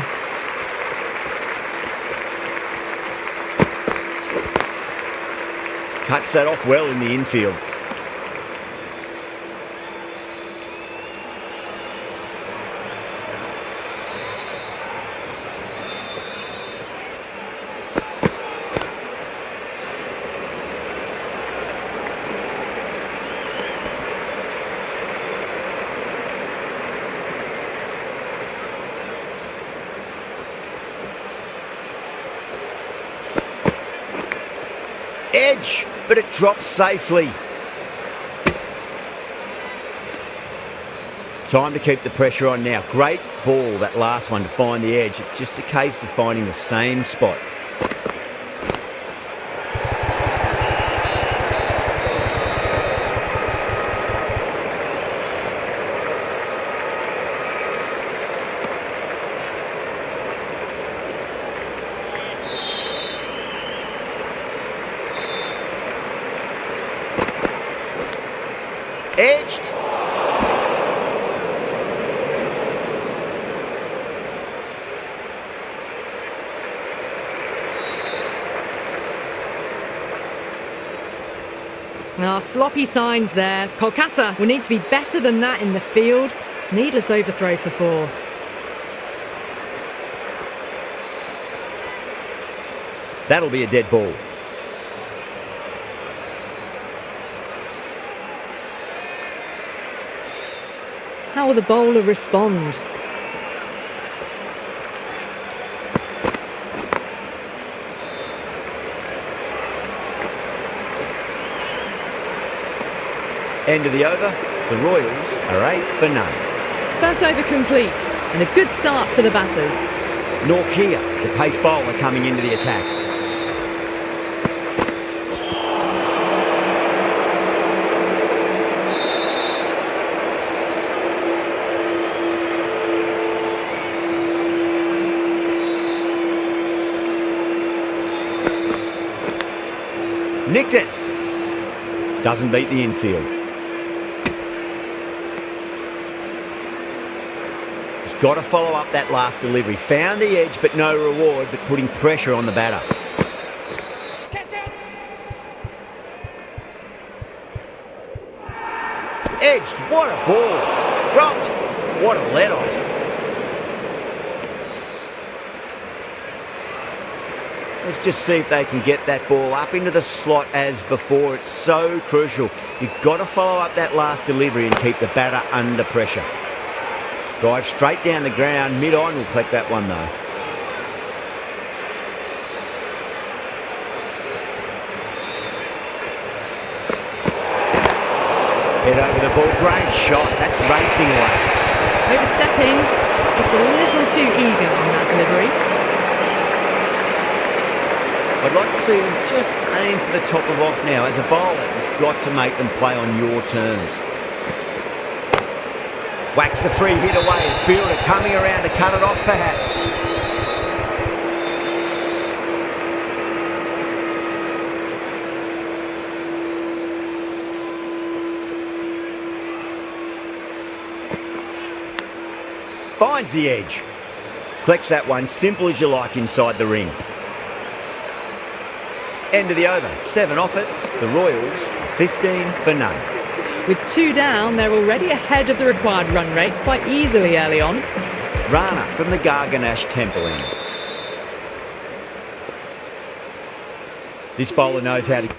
[SPEAKER 1] Cuts that off well in the infield. Edge, but it drops safely. Time to keep the pressure on now. Great ball, that last one, to find the edge. It's just a case of finding the same spot. Edged.
[SPEAKER 2] Sloppy signs there. Kolkata will need to be better than that in the field. Needless overthrow for 4.
[SPEAKER 1] That'll be a dead ball.
[SPEAKER 2] How will the bowler respond?
[SPEAKER 1] End of the over. The Royals are 8 for none.
[SPEAKER 2] First over complete, and a good start for the batters.
[SPEAKER 1] Norkia, the pace bowler, coming into the attack. Nicked it. Doesn't beat the infield. Just got to follow up that last delivery. Found the edge, but no reward, but putting pressure on the batter. Edged. What a ball. Dropped. What a let-off. Let's just see if they can get that ball up into the slot as before. It's so crucial. You've got to follow up that last delivery and keep the batter under pressure. Drive straight down the ground. Mid-on will collect that one though. Head over the ball. Great shot. That's racing away.
[SPEAKER 2] Overstepping, just a little too eager on that delivery.
[SPEAKER 1] I'd like to see them just aim for the top of off now. As a bowler, you've got to make them play on your terms. Whacks the free hit away. The fielder coming around to cut it off perhaps. Finds the edge. Collects that one, simple as you like, inside the ring. End of the over, 7 off it. The Royals, 15 for none.
[SPEAKER 2] With 2 down, they're already ahead of the required run rate quite easily early on.
[SPEAKER 1] Rana from the Garganash Temple end. This bowler knows how to...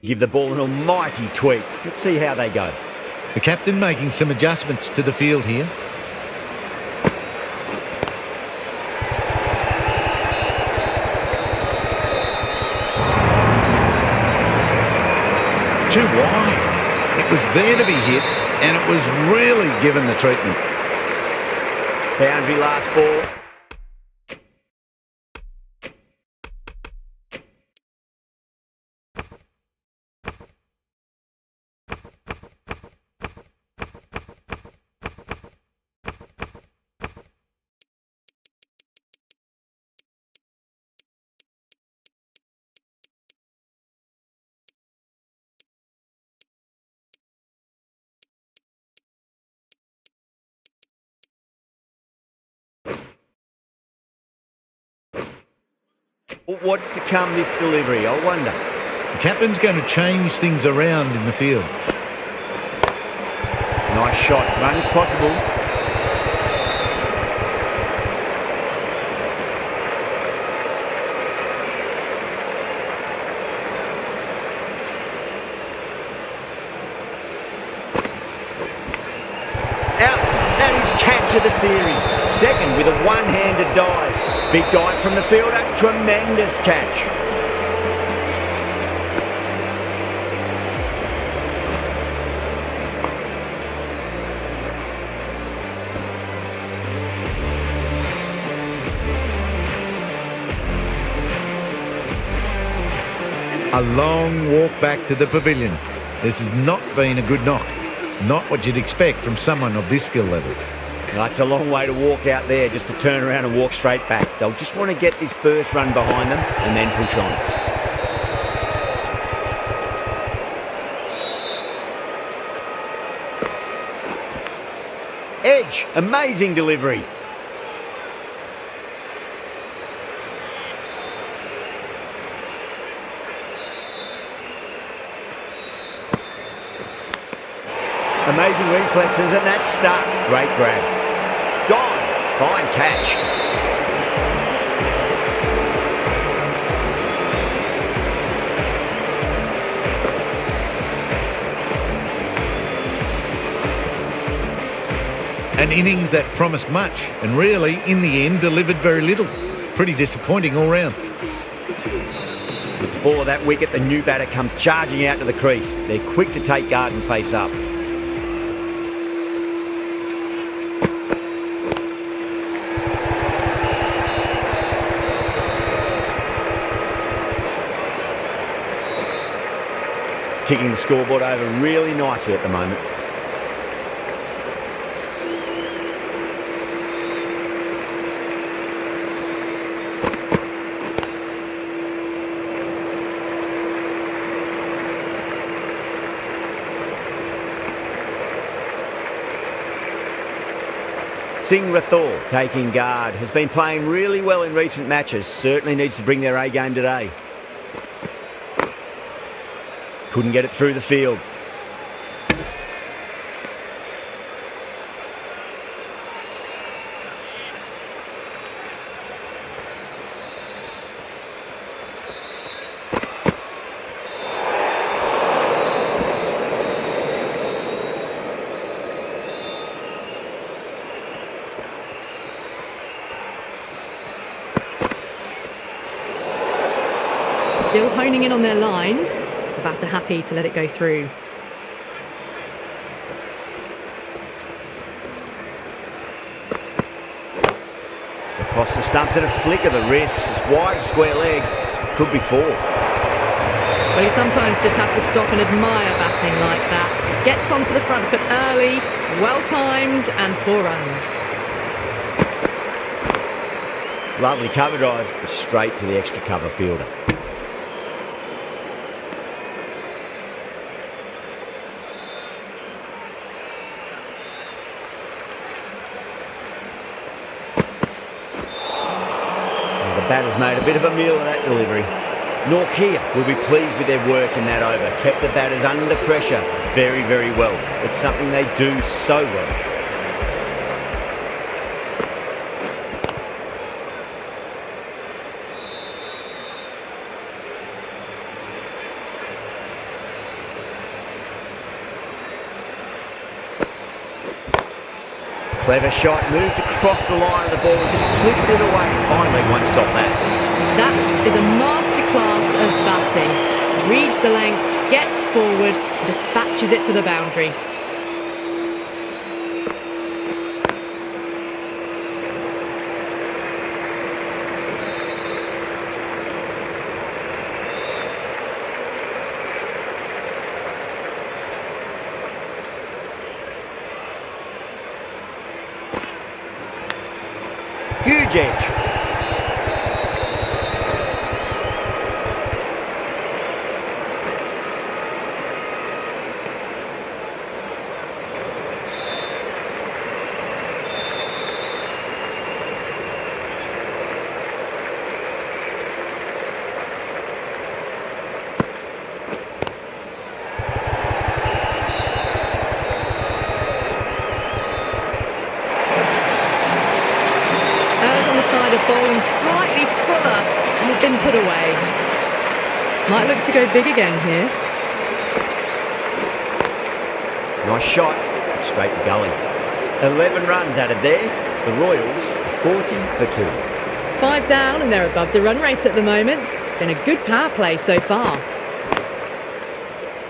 [SPEAKER 1] give the ball an almighty tweak. Let's see how they go.
[SPEAKER 3] The captain making some adjustments to the field here. Too wide. It was there to be hit, and it was really given the treatment.
[SPEAKER 1] Boundary last ball. What's to come this delivery, I wonder?
[SPEAKER 3] The captain's going to change things around in the field.
[SPEAKER 1] Nice shot. Runs possible. Out. That is catch of the series. Second with a one-handed dive. Big dive from the fielder. Tremendous catch.
[SPEAKER 3] A long walk back to the pavilion. This has not been a good knock. Not what you'd expect from someone of this skill level.
[SPEAKER 1] Well, it's a long way to walk out there just to turn around and walk straight back. They'll just want to get this first run behind them and then push on. Edge, amazing delivery. Amazing reflexes, and that's stuck. Great grab. Gone. Fine catch.
[SPEAKER 3] An innings that promised much and really, in the end, delivered very little. Pretty disappointing all round.
[SPEAKER 1] Before that wicket, the new batter comes charging out to the crease. They're quick to take guard and face up. Ticking the scoreboard over really nicely at the moment. Singh Rathore taking guard. Has been playing really well in recent matches. Certainly needs to bring their A game today. Couldn't get it through the field.
[SPEAKER 2] Still honing in on their lines. The batter happy to let it go through.
[SPEAKER 1] Across the stumps and a flick of the wrist. It's wide, square leg. Could be four.
[SPEAKER 2] Well, you sometimes just have to stop and admire batting like that. Gets onto the front foot early, well timed, and 4 runs.
[SPEAKER 1] Lovely cover drive, but straight to the extra cover fielder. Batter's made a bit of a meal of that delivery. Norkia will be pleased with their work in that over. Kept the batters under pressure very, very well. It's something they do so well. Clever shot, moved across the line of the ball and just clipped it away. Finally, won't stop that.
[SPEAKER 2] That is a masterclass of batting. Reads the length, gets forward, dispatches it to the boundary.
[SPEAKER 1] Huge edge.
[SPEAKER 2] Side of bowling slightly fuller and has been put away. Might look to go big again here.
[SPEAKER 1] Nice shot, straight to gully. 11 runs added there. The Royals are 40 for 2.
[SPEAKER 2] 5 down and they're above the run rate at the moment. Been a good power play so far.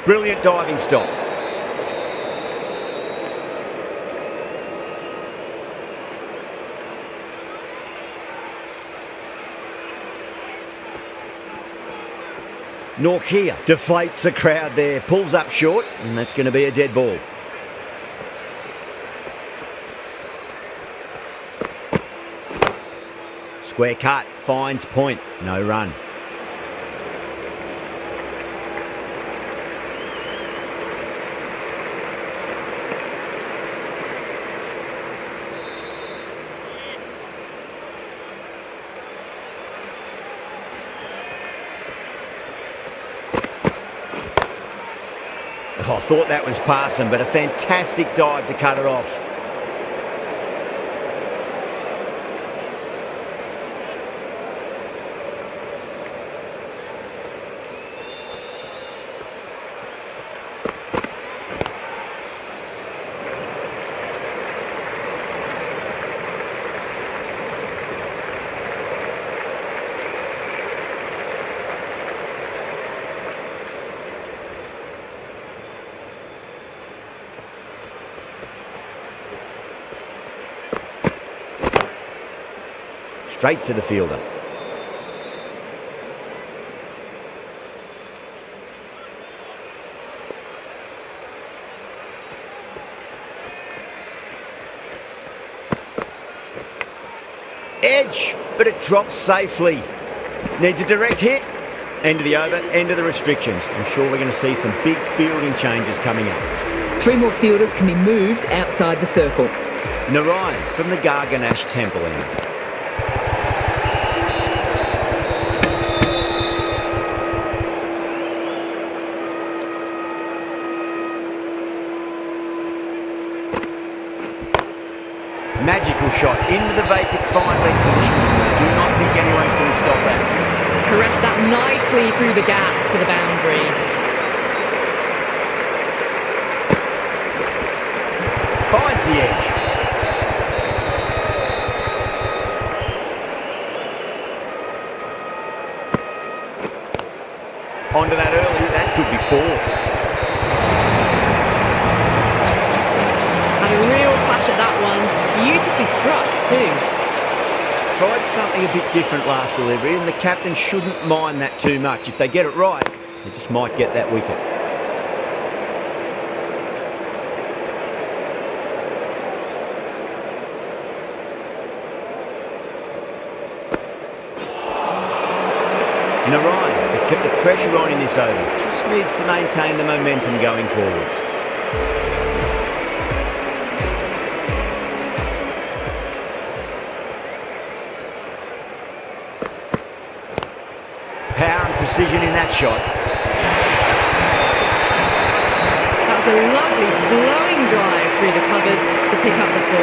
[SPEAKER 1] Brilliant diving stop. Norkia deflates the crowd there, pulls up short, and that's going to be a dead ball. Square cut, finds point, no run. I thought that was passing, but a fantastic dive to cut it off. straight to the fielder. Edge, but it drops safely. Needs a direct hit. End of the over, end of the restrictions. I'm sure we're going to see some big fielding changes coming up.
[SPEAKER 4] 3 more fielders can be moved outside the circle.
[SPEAKER 1] Narayan from the Garganash Temple end. Magical shot into the vacant fine leg position. Do not think anyone's going to stop that.
[SPEAKER 2] Caressed that nicely through the gap to the boundary.
[SPEAKER 1] Finds the edge. Onto that early, that could be 4.
[SPEAKER 2] Had a real flash at that one. Beautifully struck too.
[SPEAKER 1] Tried something a bit different last delivery, and the captain shouldn't mind that too much. If they get it right, they just might get that wicket. Narayan has kept the pressure on in this over. Just needs to maintain the momentum going forwards. Power and precision in that shot.
[SPEAKER 2] That's a lovely flowing drive through the covers to pick up the 4.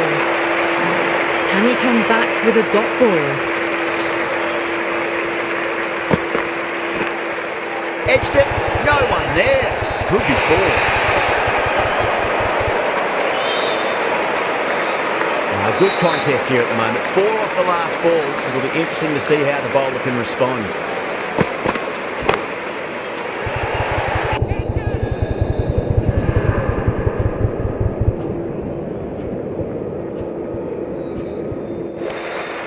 [SPEAKER 2] Can he come back with a dot ball?
[SPEAKER 1] Edged it, no one there. Could be 4. A good contest here at the moment. 4 off the last ball. It'll be interesting to see how the bowler can respond.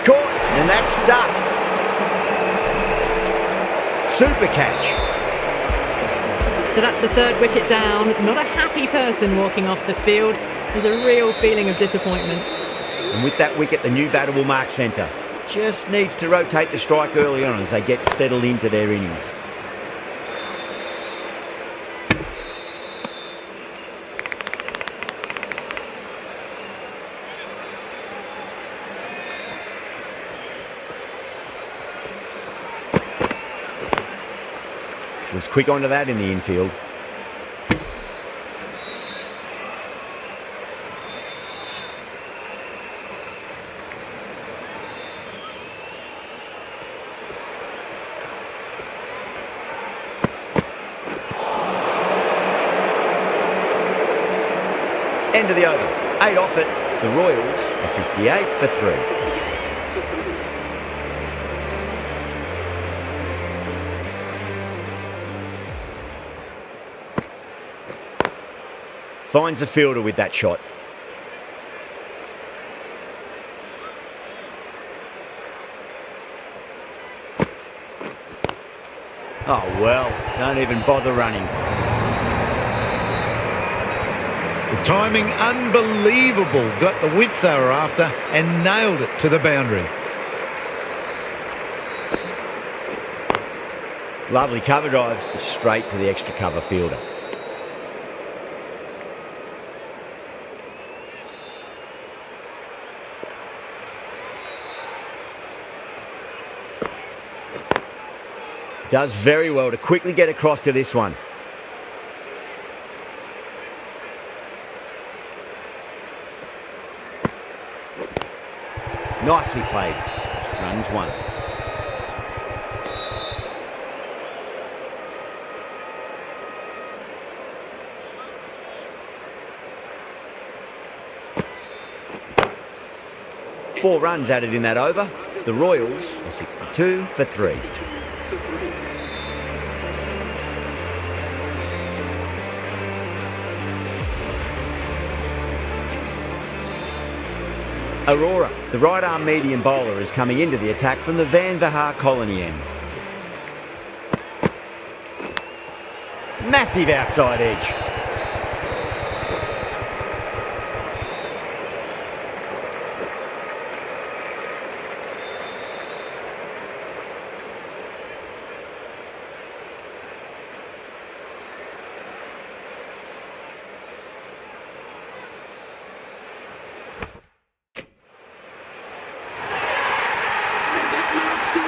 [SPEAKER 1] Caught, and that's stuck. Super catch.
[SPEAKER 2] So that's the 3rd wicket down. Not a happy person walking off the field. There's a real feeling of disappointment.
[SPEAKER 1] And with that wicket, the new batter will mark centre. Just needs to rotate the strike early on as they get settled into their innings. Was quick onto that in the infield. End of the over. 8 off it. The Royals are 58 for 3. Finds the fielder with that shot. Oh well, don't even bother running.
[SPEAKER 3] The timing unbelievable. Got the width they were after and nailed it to the boundary.
[SPEAKER 1] Lovely cover drive, straight to the extra cover fielder. Does very well to quickly get across to this one. Nicely played. Runs 1. Four runs added in that over. The Royals are 62 for 3. Aurora, the right-arm medium bowler, is coming into the attack from the Van Vahar colony end. Massive outside edge.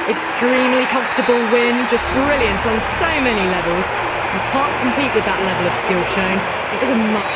[SPEAKER 2] Extremely comfortable win, just brilliant on so many levels. You can't compete with that level of skill shown. It was a much